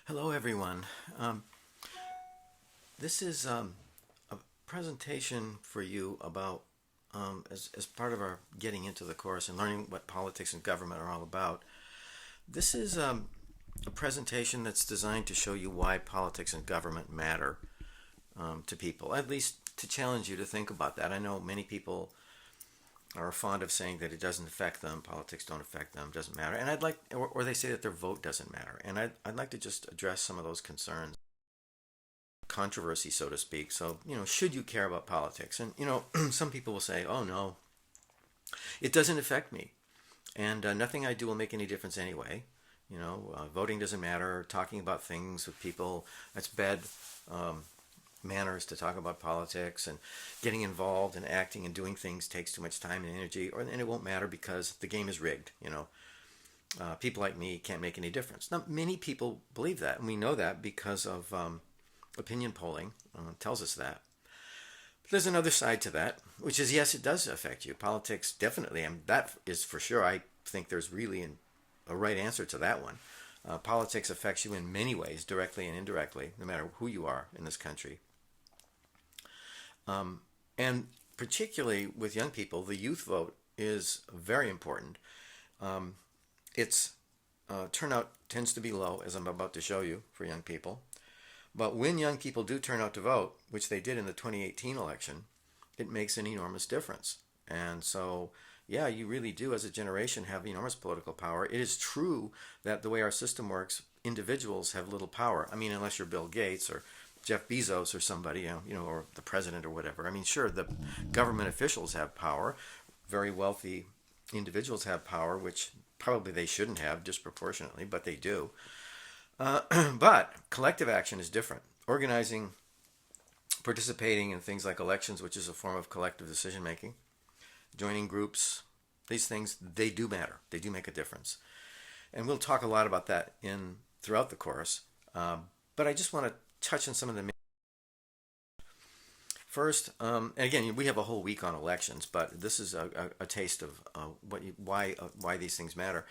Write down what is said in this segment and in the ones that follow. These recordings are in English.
Hello, everyone. This is a presentation for you about, as part of our getting into the course and learning what politics and government are all about. This is a presentation that's designed to show you why politics and government matter to people, at least to challenge you to think about that. I know many people are fond of saying that it doesn't affect them, politics don't affect them, doesn't matter. And I'd like, or they say that their vote doesn't matter. And I'd like to just address some of those concerns, controversy, so to speak. So, should you care about politics? And, some people will say, oh no, it doesn't affect me. And nothing I do will make any difference anyway. Voting doesn't matter. Talking about things with people, that's bad manners to talk about politics, and getting involved and acting and doing things takes too much time and energy, and it won't matter because the game is rigged. People like me can't make any difference. Now, many people believe that, and we know that because of opinion polling tells us that. But there's another side to that, which is yes, it does affect you. Politics definitely, and that is for sure. I think there's really a right answer to that one. Politics affects you in many ways, directly and indirectly, no matter who you are in this country. And particularly with young people, the youth vote is very important. Its turnout tends to be low, as I'm about to show you, for young people. But when young people do turn out to vote, which they did in the 2018 election, it makes an enormous difference. And so, yeah, you really do, as a generation, have enormous political power. It is true that the way our system works, individuals have little power. I mean, unless you're Bill Gates or Jeff Bezos or somebody, or the president or whatever. I mean, sure, the government officials have power. Very wealthy individuals have power, which probably they shouldn't have disproportionately, but they do. But collective action is different. Organizing, participating in things like elections, which is a form of collective decision making, joining groups, these things, they do matter. They do make a difference. And we'll talk a lot about that throughout the course. But I just want to touch on some of the main. First, and again, we have a whole week on elections, but this is a taste of why these things matter.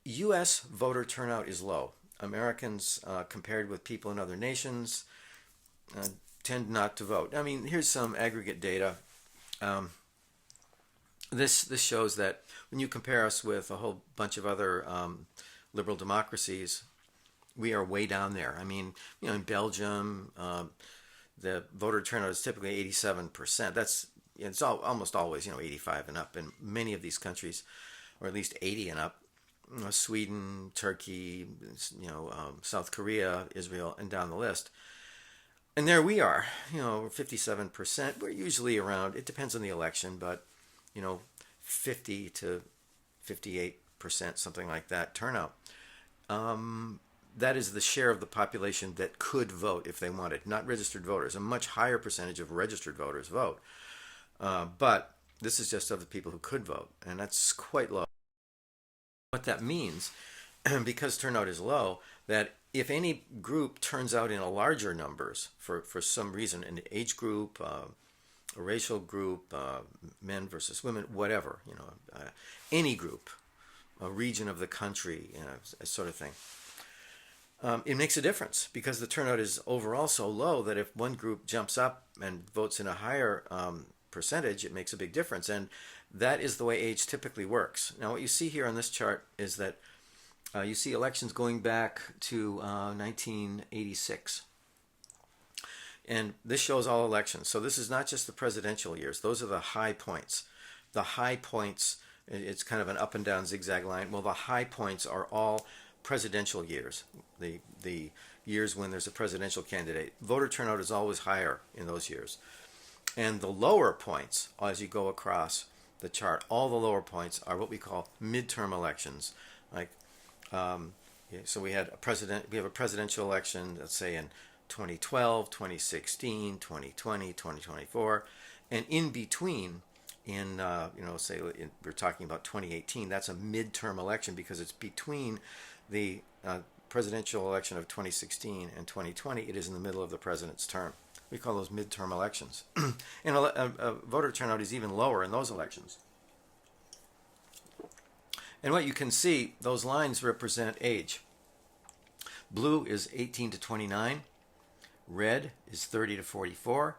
U.S. voter turnout is low. Americans, compared with people in other nations, tend not to vote. I mean, here's some aggregate data. This shows that when you compare us with a whole bunch of other liberal democracies, we are way down there. I mean, in Belgium, the voter turnout is typically 87%. It's almost always 85 and up in many of these countries, or at least 80 and up. Sweden, Turkey, South Korea, Israel, and down the list. And there we are, 57%. We're usually around, it depends on the election, but 50 to 58%, something like that turnout. That is the share of the population that could vote if they wanted, not registered voters. A much higher percentage of registered voters vote. But this is just of the people who could vote, and that's quite low. What that means, because turnout is low, that if any group turns out in a larger numbers for some reason, an age group, a racial group, men versus women, whatever, any group, a region of the country, a sort of thing. It makes a difference because the turnout is overall so low that if one group jumps up and votes in a higher percentage, it makes a big difference. And that is the way age typically works. Now, what you see here on this chart is that you see elections going back to 1986. And this shows all elections. So this is not just the presidential years. Those are the high points. The high points, it's kind of an up and down zigzag line. Well, the high points are all presidential years, the years when there's a presidential candidate. Voter turnout is always higher in those years. And the lower points, as you go across the chart, all the lower points are what we call midterm elections. Like, so we have a presidential election, let's say in 2012, 2016, 2020, 2024, and in between, we're talking about 2018, that's a midterm election because it's between the presidential election of 2016 and 2020. It is in the middle of the president's term. We call those midterm elections. And voter turnout is even lower in those elections. And what you can see, those lines represent age. Blue is 18 to 29. Red is 30 to 44.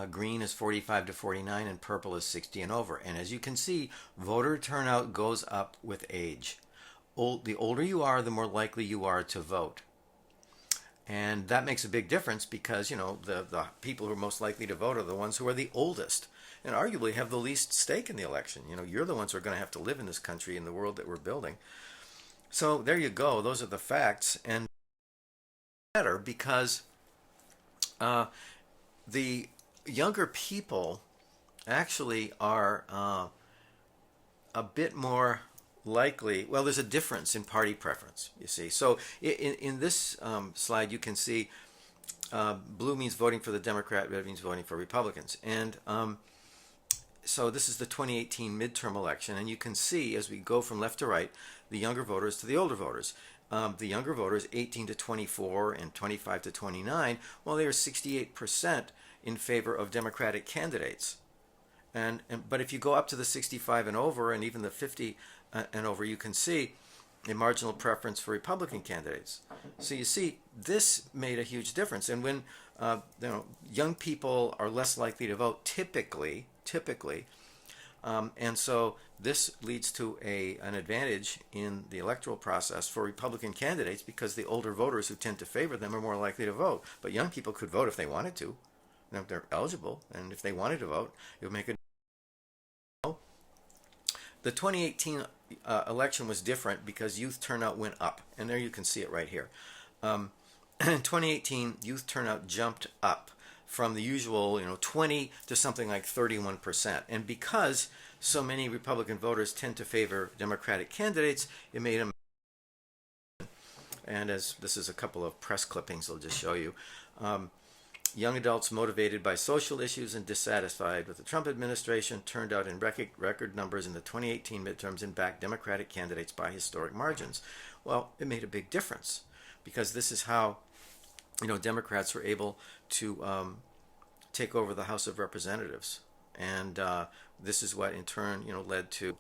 Green is 45 to 49, and purple is 60 and over. And as you can see, voter turnout goes up with age. The older you are, the more likely you are to vote. And that makes a big difference because, you know, the people who are most likely to vote are the ones who are the oldest and arguably have the least stake in the election. You know, you're the ones who are going to have to live in this country, in the world that we're building. So there you go. Those are the facts. And better because the younger people actually are a bit more likely. Well, there's a difference in party preference, you see. So in this slide, you can see blue means voting for the Democrat, red means voting for Republicans. And so this is the 2018 midterm election, and you can see as we go from left to right, the younger voters to the older voters. The younger voters, 18 to 24 and 25 to 29, well, they are 68% in favor of Democratic candidates. But if you go up to the 65 and over, and even the 50 and over, you can see a marginal preference for Republican candidates. So you see, this made a huge difference. And when young people are less likely to vote, typically, and so this leads to an advantage in the electoral process for Republican candidates because the older voters who tend to favor them are more likely to vote. But young people could vote if they wanted to. If they're eligible, and if they wanted to vote, it would make a The 2018 election was different because youth turnout went up, and there you can see it right here. In 2018, youth turnout jumped up from the usual, 20 to something like 31%. And because so many Republican voters tend to favor Democratic candidates, it made them. And as this is a couple of press clippings, I'll just show you. Young adults motivated by social issues and dissatisfied with the Trump administration turned out in record numbers in the 2018 midterms and backed Democratic candidates by historic margins. Well, it made a big difference because this is how, Democrats were able to take over the House of Representatives, and this is what in turn, led to,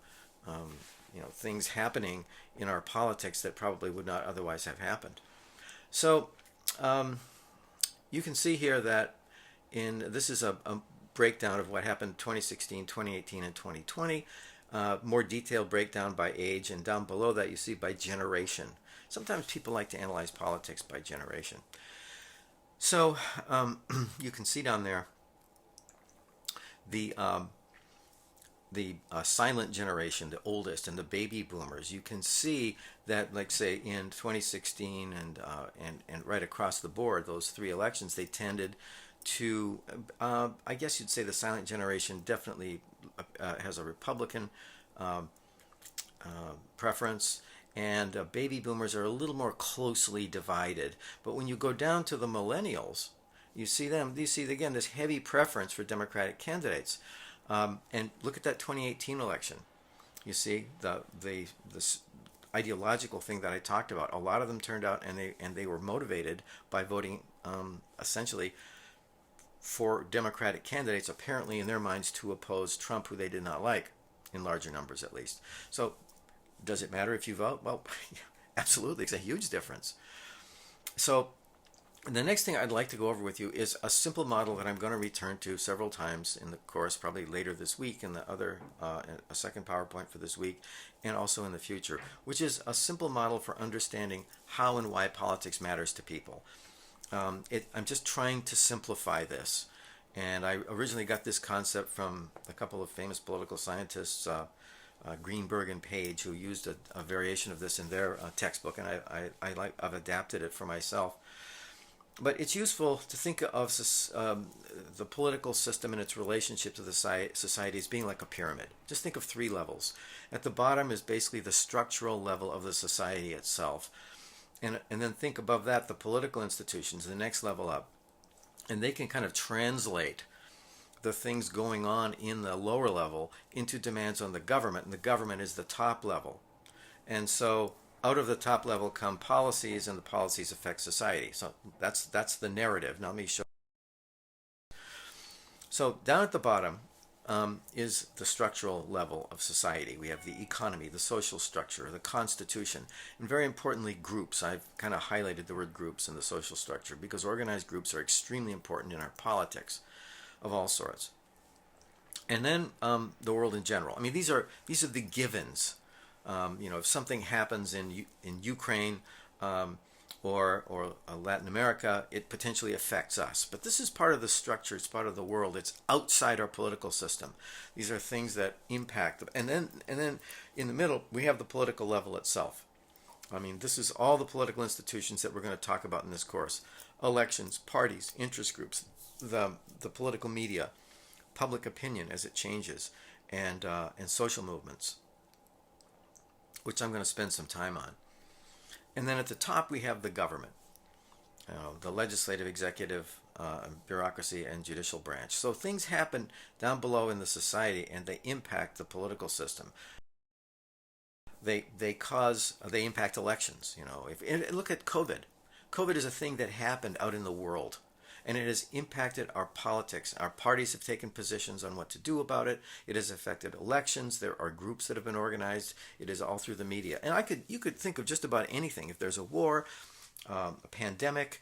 things happening in our politics that probably would not otherwise have happened. So. You can see here that this is a breakdown of what happened in 2016, 2018, and 2020. More detailed breakdown by age, and down below that you see by generation. Sometimes people like to analyze politics by generation. So you can see down there the silent generation, the oldest, and the baby boomers. You can see that, like say in 2016 and right across the board, those three elections, they tended to, I guess you'd say the silent generation definitely has a Republican preference, and baby boomers are a little more closely divided. But when you go down to the millennials, you see again this heavy preference for Democratic candidates. And look at that 2018 election. You see this ideological thing that I talked about. A lot of them turned out, and they were motivated by voting essentially for Democratic candidates, apparently in their minds to oppose Trump, who they did not like, in larger numbers at least. So, does it matter if you vote? Well, absolutely, it's a huge difference. So. The next thing I'd like to go over with you is a simple model that I'm going to return to several times in the course, probably later this week, and a second PowerPoint for this week, and also in the future, which is a simple model for understanding how and why politics matters to people. I'm just trying to simplify this, and I originally got this concept from a couple of famous political scientists, Greenberg and Page, who used a variation of this in their textbook, and I've adapted it for myself. But it's useful to think of the political system and its relationship to the society as being like a pyramid. Just think of three levels. At the bottom is basically the structural level of the society itself. And then think above that, the political institutions, the next level up. And they can kind of translate the things going on in the lower level into demands on the government. And the government is the top level. And so out of the top level come policies, and the policies affect society. So that's the narrative. Now let me show. So down at the bottom, is the structural level of society. We have the economy, the social structure, the constitution, and very importantly, groups. I've kind of highlighted the word groups in the social structure because organized groups are extremely important in our politics of all sorts. And then the world in general. I mean, these are the givens. If something happens in Ukraine or Latin America, it potentially affects us. But this is part of the structure. It's part of the world. It's outside our political system. These are things that impact. And then in the middle, we have the political level itself. I mean, this is all the political institutions that we're going to talk about in this course: elections, parties, interest groups, the political media, public opinion as it changes, and social movements, which I'm going to spend some time on. And then at the top we have the government, the legislative, executive, bureaucracy, and judicial branch. So things happen down below in the society, and they impact the political system. They impact elections. Look at COVID. COVID is a thing that happened out in the world, and it has impacted our politics. Our parties have taken positions on what to do about it. It has affected elections. There are groups that have been organized. It is all through the media. And you could think of just about anything. If there's a war, a pandemic,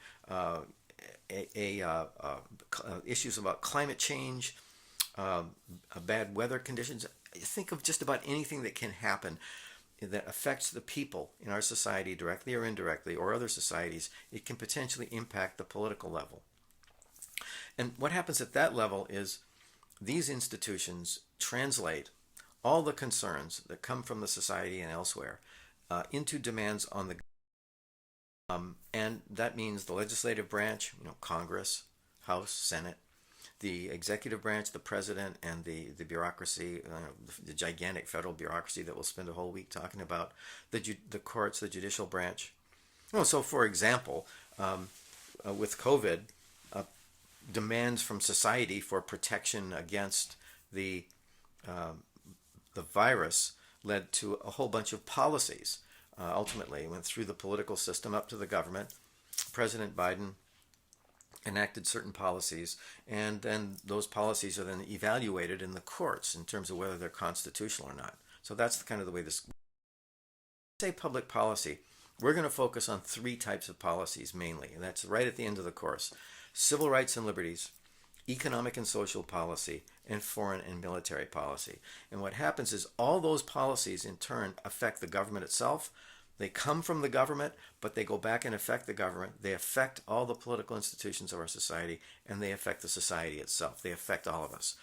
issues about climate change, bad weather conditions, think of just about anything that can happen that affects the people in our society directly or indirectly, or other societies. It can potentially impact the political level. And what happens at that level is these institutions translate all the concerns that come from the society and elsewhere into demands on the and that means the legislative branch, Congress, House, Senate, the executive branch, the president, and the bureaucracy, the gigantic federal bureaucracy that we'll spend a whole week talking about, the courts, the judicial branch. So for example, with COVID, demands from society for protection against the virus led to a whole bunch of policies. Ultimately, went through the political system up to the government. President Biden enacted certain policies, and then those policies are then evaluated in the courts in terms of whether they're constitutional or not. So that's kind of the way this. Say public policy. We're going to focus on three types of policies mainly, and that's right at the end of the course: civil rights and liberties, economic and social policy, and foreign and military policy. And what happens is all those policies in turn affect the government itself. They come from the government, but they go back and affect the government. They affect all the political institutions of our society, and they affect the society itself. They affect all of us.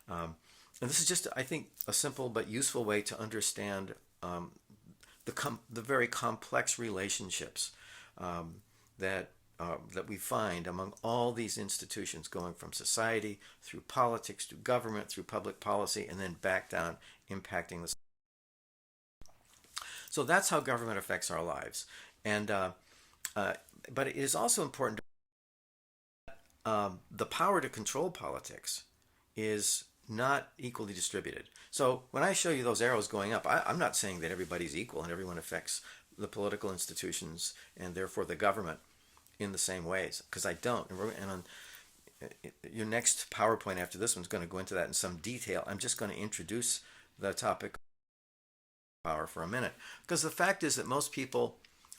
And this is just, I think, a simple but useful way to understand the very complex relationships that we find among all these institutions, going from society through politics to government through public policy, and then back down, impacting the. So that's how government affects our lives, and but it is also important. The power to control politics is not equally distributed. So when I show you those arrows going up, I'm not saying that everybody's equal and everyone affects the political institutions and therefore the government in the same ways, because I don't. And on your next PowerPoint after this one's going to go into that in some detail. I'm just going to introduce the topic of power for a minute, because the fact is that most people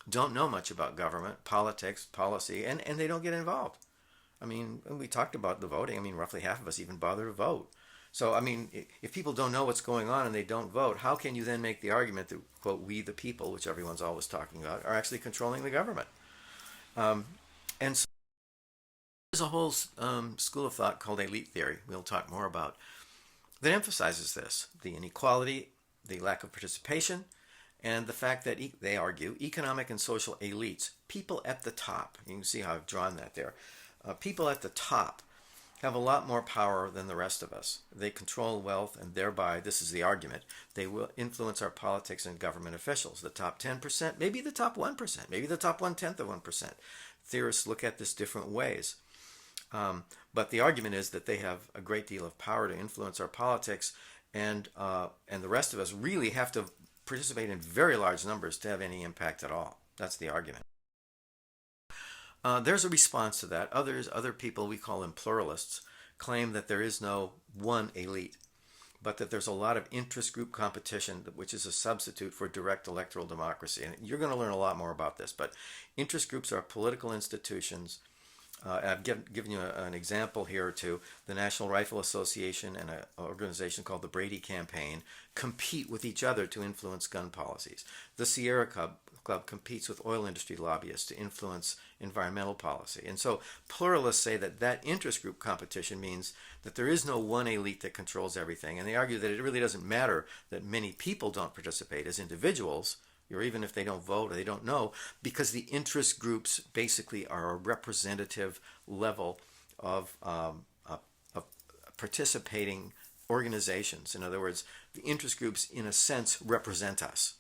don't know much about government, politics, policy, and they don't get involved. I mean, we talked about the voting. I mean, roughly half of us even bother to vote. So, I mean, if people don't know what's going on and they don't vote, how can you then make the argument that, quote, we the people, which everyone's always talking about, are actually controlling the government? And so there's a whole school of thought called elite theory, we'll talk more about, that emphasizes this: the inequality, the lack of participation, and the fact that, they argue, economic and social elites, people at the top, you can see how I've drawn that there, people at the top have a lot more power than the rest of us. They control wealth, and thereby, this is the argument, they will influence our politics and government officials. The top 10%, maybe the top 1%, maybe the top 1/10 of 1%. Theorists look at this different ways. But the argument is that they have a great deal of power to influence our politics, and the rest of us really have to participate in very large numbers to have any impact at all. That's the argument. There's a response to that. Other people, we call them pluralists, claim that there is no one elite. but that there's a lot of interest group competition, which is a substitute for direct electoral democracy. And you're going to learn a lot more about this, but interest groups are political institutions. I've given you an example here or two. The National Rifle Association and an organization called the Brady Campaign compete with each other to influence gun policies. The Sierra Club competes with oil industry lobbyists to influence environmental policy. And so pluralists say that that interest group competition means that there is no one elite that controls everything. And they argue that it really doesn't matter that many people don't participate as individuals, or even if they don't vote or they don't know, because the interest groups basically are a representative level of participating organizations. In other words, the interest groups, in a sense, represent us.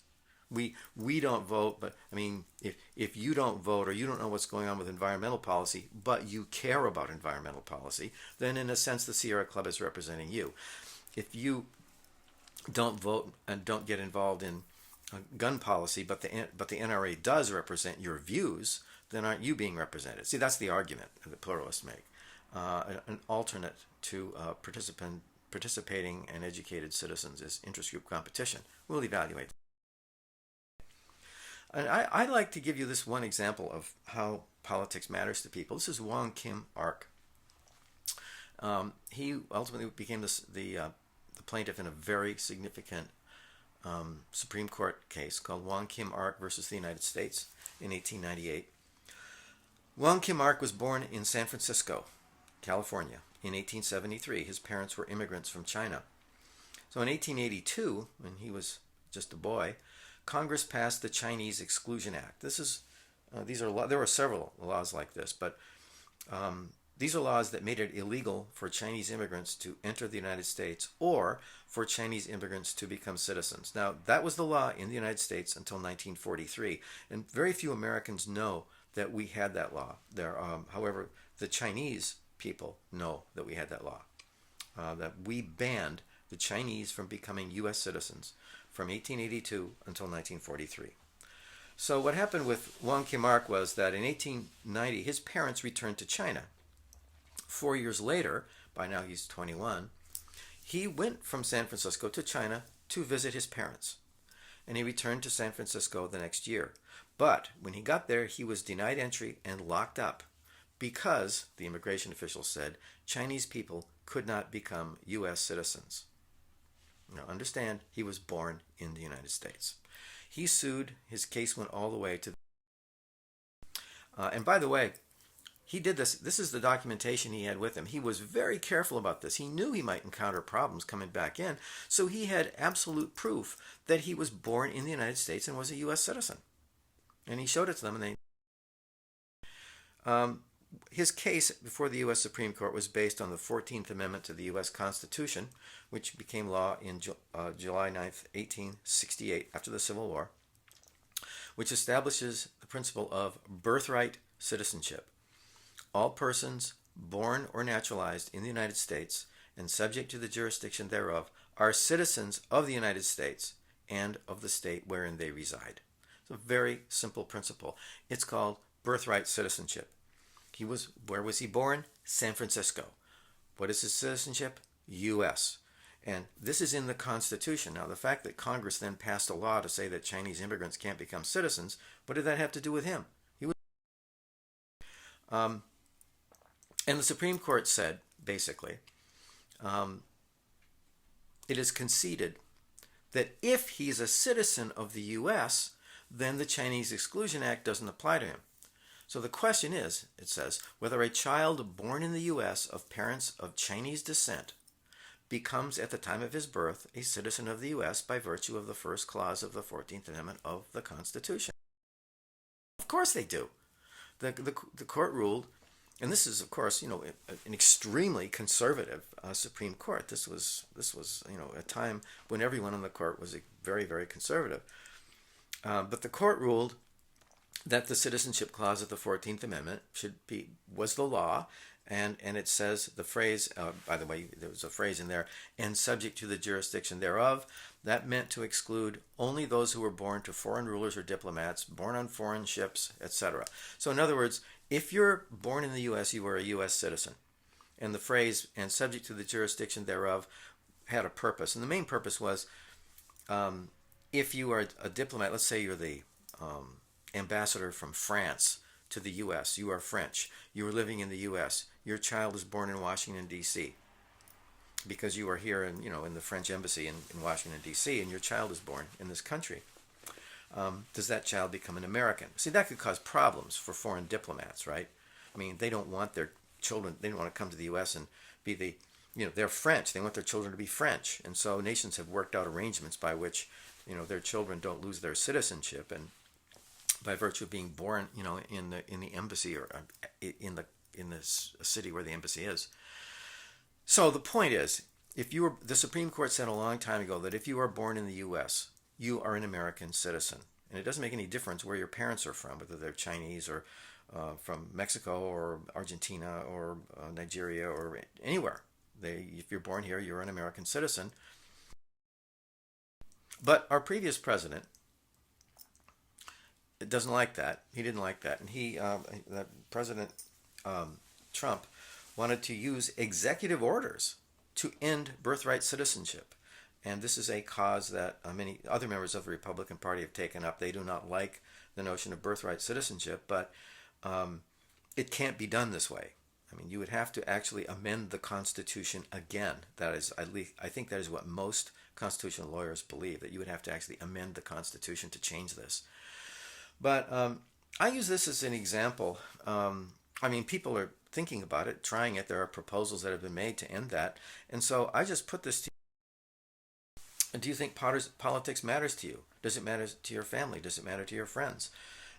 We don't vote, but I mean, if you don't vote or you don't know what's going on with environmental policy, but you care about environmental policy, then in a sense the Sierra Club is representing you. If you don't vote and don't get involved in gun policy, but the NRA does represent your views, then aren't you being represented? See, that's the argument that pluralists make. An alternate to participating and educated citizens is interest group competition. We'll evaluate that. And I'd like to give you this one example of how politics matters to people. This is Hwang Kim Arc. He ultimately became the plaintiff in a very significant Supreme Court case called Hwang Kim Arc versus the United States in 1898. Hwang Kim Arc was born in San Francisco, California, in 1873. His parents were immigrants from China. So in 1882, when he was just a boy, Congress passed the Chinese Exclusion Act. There were several laws like this, but these are laws that made it illegal for Chinese immigrants to enter the United States or for Chinese immigrants to become citizens. Now, that was the law in the United States until 1943, and very few Americans know that we had that law. However, the Chinese people know that we had that law, that we banned the Chinese from becoming U.S. citizens from 1882 until 1943. So what happened with Hwang Kim Arc was that in 1890, his parents returned to China. 4 years later, by now he's 21, he went from San Francisco to China to visit his parents. And he returned to San Francisco the next year. But when he got there, he was denied entry and locked up because, the immigration officials said, Chinese people could not become U.S. citizens. Now understand, he was born in the United States. He sued. His case went all the way to... and by the way, he did this. This is the documentation he had with him. He was very careful about this. He knew he might encounter problems coming back in, so he had absolute proof that he was born in the United States and was a U.S. citizen. And he showed it to them, and they... his case before the U.S. Supreme Court was based on the 14th Amendment to the U.S. Constitution, which became law in July 9th, 1868, after the Civil War, which establishes the principle of birthright citizenship. All persons born or naturalized in the United States and subject to the jurisdiction thereof are citizens of the United States and of the state wherein they reside. It's a very simple principle. It's called birthright citizenship. Where was he born? San Francisco. What is his citizenship? U.S. And this is in the Constitution. Now, the fact that Congress then passed a law to say that Chinese immigrants can't become citizens, what did that have to do with him? And the Supreme Court said, basically, it is conceded that if he's a citizen of the U.S., then the Chinese Exclusion Act doesn't apply to him. So the question is, it says, whether a child born in the U.S. of parents of Chinese descent becomes at the time of his birth a citizen of the U.S. by virtue of the first clause of the 14th Amendment of the Constitution. Of course they do. The court ruled, and this is, of course, an extremely conservative Supreme Court. This was a time when everyone on the court was very, very conservative. But the court ruled that the citizenship clause of the 14th Amendment was the law, and it says the phrase, by the way, there was a phrase in there, and subject to the jurisdiction thereof. That meant to exclude only those who were born to foreign rulers or diplomats, born on foreign ships, etc. So in other words, if you're born in the U.S., you are a U.S. citizen. And the phrase, and subject to the jurisdiction thereof, had a purpose, and the main purpose was if you are a diplomat, let's say you're the ambassador from France to the U.S., you are French, you are living in the U.S., your child is born in Washington, D.C., because you are here in, in the French embassy in Washington, D.C., and your child is born in this country. Does that child become an American? See, that could cause problems for foreign diplomats, right? I mean, they don't want their children, they don't want to come to the U.S. and be the, they're French. They want their children to be French. And so nations have worked out arrangements by which, their children don't lose their citizenship. And by virtue of being born, in the embassy or in the city where the embassy is. So the point is, the Supreme Court said a long time ago that if you are born in the U.S., you are an American citizen. And it doesn't make any difference where your parents are from, whether they're Chinese or from Mexico or Argentina or Nigeria or anywhere. If you're born here, you're an American citizen. But our previous president doesn't like that. He didn't like that. And President Trump wanted to use executive orders to end birthright citizenship. And this is a cause that many other members of the Republican Party have taken up. They do not like the notion of birthright citizenship, but it can't be done this way. I mean, you would have to actually amend the Constitution again. That is, at least, I think that is what most constitutional lawyers believe, that you would have to actually amend the Constitution to change this. But I use this as an example. I mean, people are thinking about it, trying it. There are proposals that have been made to end that. And so I just put this to you. Do you think politics matters to you? Does it matter to your family? Does it matter to your friends?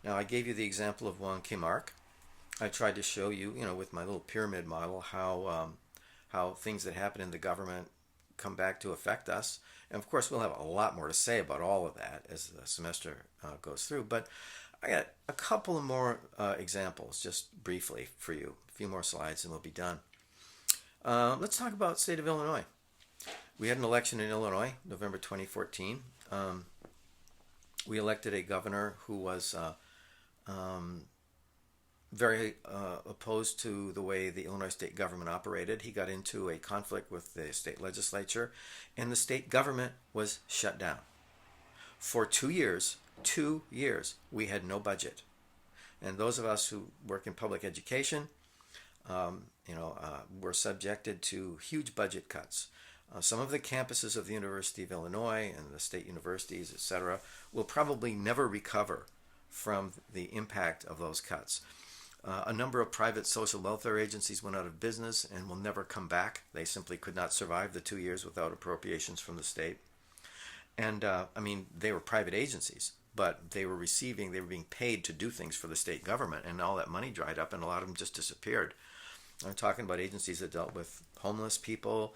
Now, I gave you the example of Hwang Kim Arc. I tried to show you, with my little pyramid model, how things that happen in the government come back to affect us. And of course, we'll have a lot more to say about all of that as the semester goes through. But I got a couple of more examples, just briefly for you. A few more slides and we'll be done. Let's talk about the state of Illinois. We had an election in Illinois, November 2014. We elected a governor who was very opposed to the way the Illinois state government operated. He got into a conflict with the state legislature, and the state government was shut down. For 2 years, we had no budget. And those of us who work in public education, were subjected to huge budget cuts. Some of the campuses of the University of Illinois and the state universities, etc., will probably never recover from the impact of those cuts. A number of private social welfare agencies went out of business and will never come back. They simply could not survive the 2 years without appropriations from the state. And they were private agencies, but they were being paid to do things for the state government, and all that money dried up and a lot of them just disappeared. I'm talking about agencies that dealt with homeless people,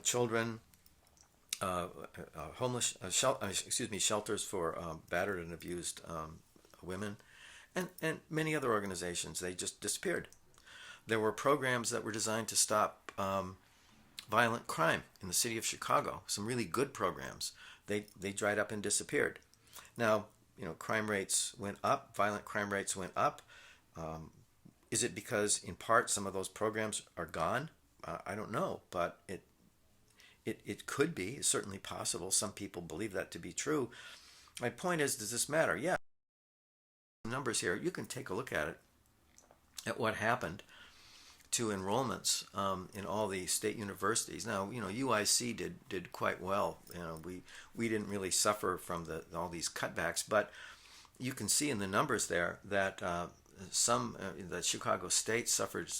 children, shelters for battered and abused women, and many other organizations. They just disappeared. There were programs that were designed to stop violent crime in the city of Chicago. Some really good programs. They dried up and disappeared. Now, crime rates went up, violent crime rates went up. Is it because, in part, some of those programs are gone? I don't know, but it could be. It's certainly possible. Some people believe that to be true. My point is, does this matter? Yeah. Numbers here. You can take a look at it, at what happened to enrollments in all the state universities. Now, UIC did quite well. We didn't really suffer from all these cutbacks, but you can see in the numbers there that that Chicago State suffered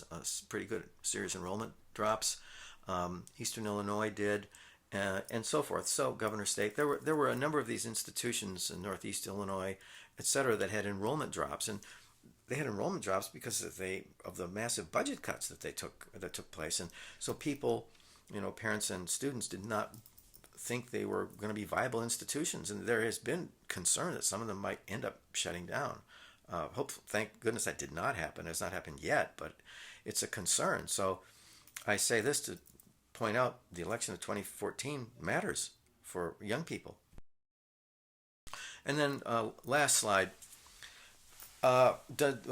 pretty good serious enrollment drops. Eastern Illinois did, and so forth. So Governor State, there were a number of these institutions in Northeast Illinois, etc., that had enrollment drops, and they had enrollment drops because of the massive budget cuts that took place. And so people, parents and students did not think they were going to be viable institutions, and there has been concern that some of them might end up shutting down. Thank goodness that did not happen. It's not happened yet, but it's a concern. So I say this to point out the election of 2014 matters for young people. And then last slide. How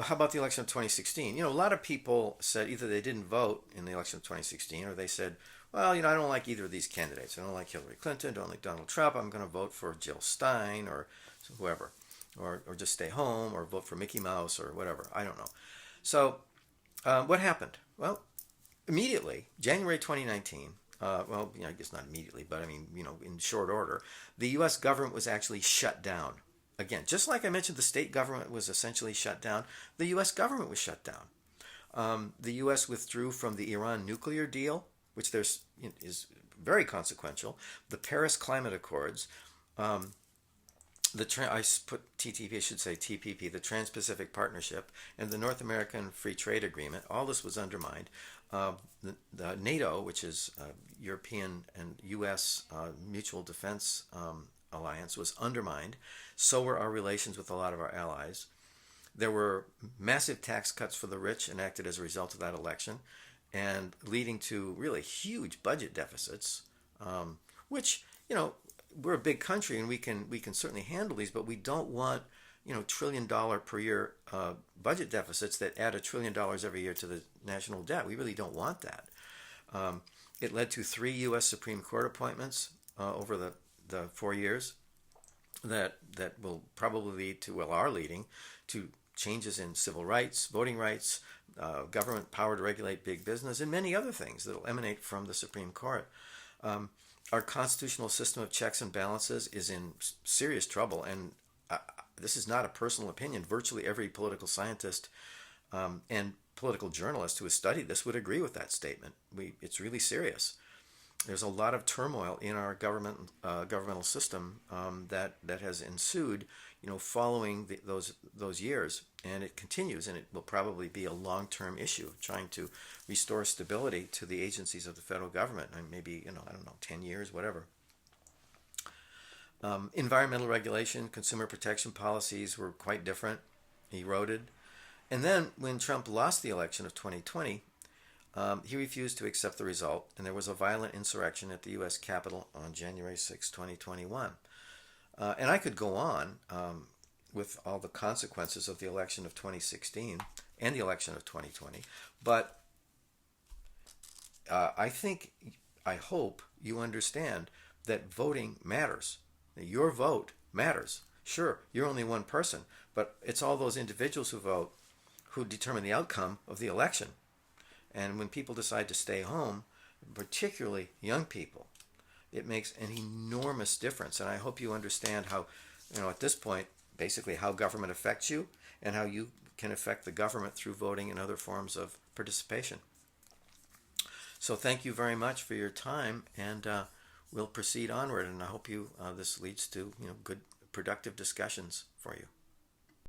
about the election of 2016? A lot of people said either they didn't vote in the election of 2016 or they said well, I don't like either of these candidates. I don't like Hillary Clinton, don't like Donald Trump. I'm going to vote for Jill Stein or whoever, or just stay home or vote for Mickey Mouse or whatever. I don't know. So what happened? Well, immediately, January 2019, well, I guess not immediately, but I mean, in short order, the U.S. government was actually shut down. Again, just like I mentioned, the state government was essentially shut down. The U.S. government was shut down. The U.S. withdrew from the Iran nuclear deal, which is very consequential. The Paris Climate Accords, I put TTP, I should say TPP, the Trans-Pacific Partnership, and the North American Free Trade Agreement. All this was undermined. The NATO, which is European and U.S. Mutual Defense Alliance, was undermined. So were our relations with a lot of our allies. There were massive tax cuts for the rich enacted as a result of that election, and leading to really huge budget deficits, which, we're a big country and we can certainly handle these, but we don't want, $1 trillion per year budget deficits that add $1 trillion every year to the national debt. We really don't want that. It led to 3 U.S. Supreme Court appointments over the 4 years that will probably lead to, are leading to changes in civil rights, voting rights, government power to regulate big business, and many other things that will emanate from the Supreme Court. Our constitutional system of checks and balances is in serious trouble, and this is not a personal opinion. Virtually every political scientist and political journalist who has studied this would agree with that statement. It's really serious. There's a lot of turmoil in our governmental system that has ensued, following those years, and it continues, and it will probably be a long-term issue, trying to restore stability to the agencies of the federal government. And maybe, I don't know, 10 years, whatever. Environmental regulation, consumer protection policies were quite different, eroded. And then when Trump lost the election of 2020, he refused to accept the result, and there was a violent insurrection at the U.S. Capitol on January 6, 2021. And I could go on with all the consequences of the election of 2016 and the election of 2020, but I hope you understand that voting matters. Your vote matters. Sure, you're only one person, but it's all those individuals who vote who determine the outcome of the election. And when people decide to stay home, particularly young people, it makes an enormous difference. And I hope you understand how, at this point, basically how government affects you and how you can affect the government through voting and other forms of participation. So thank you very much for your time, and we'll proceed onward. And I hope this leads to good, productive discussions for you.